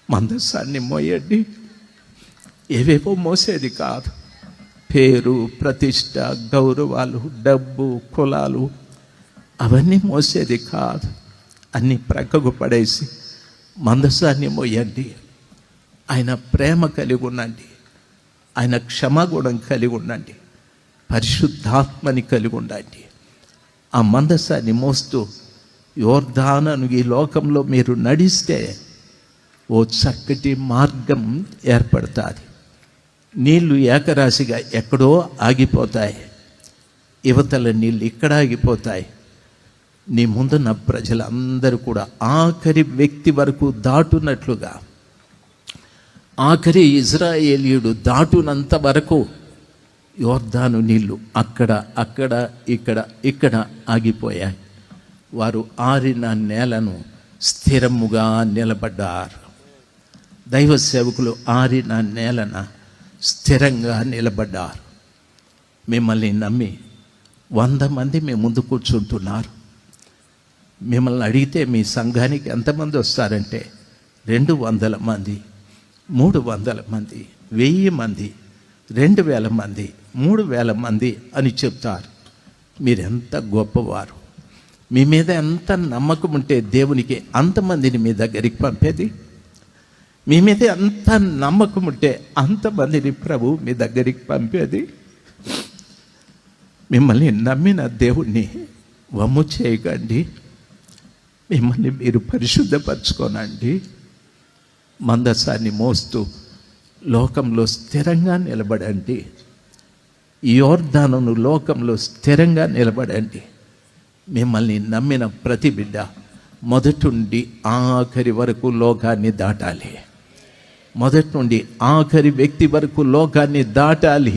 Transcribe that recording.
మందసాన్ని మోయండి. ఏవేవో మోసేది కాదు. పేరు, ప్రతిష్ట, గౌరవాలు, డబ్బు, కులాలు అవన్నీ మోసేది కాదు. అన్నీ ప్రక్కకు పడేసి మందసాన్ని మోయండి. ఆయన ప్రేమ కలిగి ఉండండి. ఆయన క్షమాగుణం కలిగి ఉండండి. పరిశుద్ధాత్మని కలిగి ఉండండి. ఆ మందసాన్ని మోస్తూ యోర్దానును ఈ లోకంలో మీరు నడిస్తే ఓ చక్కటి మార్గం ఏర్పడుతుంది. నీళ్లు ఏకరాశిగా ఎక్కడో ఆగిపోతాయి. యువతల నీళ్ళు ఇక్కడ ఆగిపోతాయి. నీ ముందున్న ప్రజలందరూ కూడా ఆఖరి వ్యక్తి వరకు దాటున్నట్లుగా, ఆఖరి ఇజ్రాయేలీయుడు దాటునంత వరకు యోర్దాను నీళ్లు అక్కడ అక్కడ ఇక్కడ ఇక్కడ ఆగిపోయాయి. వారు ఆరిన నేలను స్థిరముగా నిలబడ్డారు. దైవ సేవకులు ఆరిన నేలన స్థిరంగా నిలబడ్డారు. మిమ్మల్ని నమ్మి 100 మంది మీ ముందు కూర్చుంటున్నారు. మిమ్మల్ని అడిగితే మీ సంఘానికి ఎంతమంది వస్తారంటే 200 మంది, 300 మంది, 1000 మంది, 2000 మంది, 3000 మంది అని చెప్తారు. మీరెంత గొప్పవారు! మీ మీద ఎంత నమ్మకం ఉంటే దేవునికి అంతమందిని మీ దగ్గరికి పంపేది. మీ మీద ఎంత నమ్మకం ఉంటే అంతమందిని ప్రభు మీ దగ్గరికి పంపేది. మిమ్మల్ని నమ్మిన దేవుణ్ణి వమ్ము చేయకండి. మిమ్మల్ని మీరు పరిశుద్ధపరచుకోనండి. మందసాన్ని మోస్తూ లోకంలో స్థిరంగా నిలబడండి. యోర్దానును లోకంలో స్థిరంగా నిలబడండి. మిమ్మల్ని నమ్మిన ప్రతి బిడ్డ మొదటి నుండి ఆఖరి వరకు లోకాన్ని దాటాలి. మొదటి నుండి ఆఖరి వ్యక్తి వరకు లోకాన్ని దాటాలి.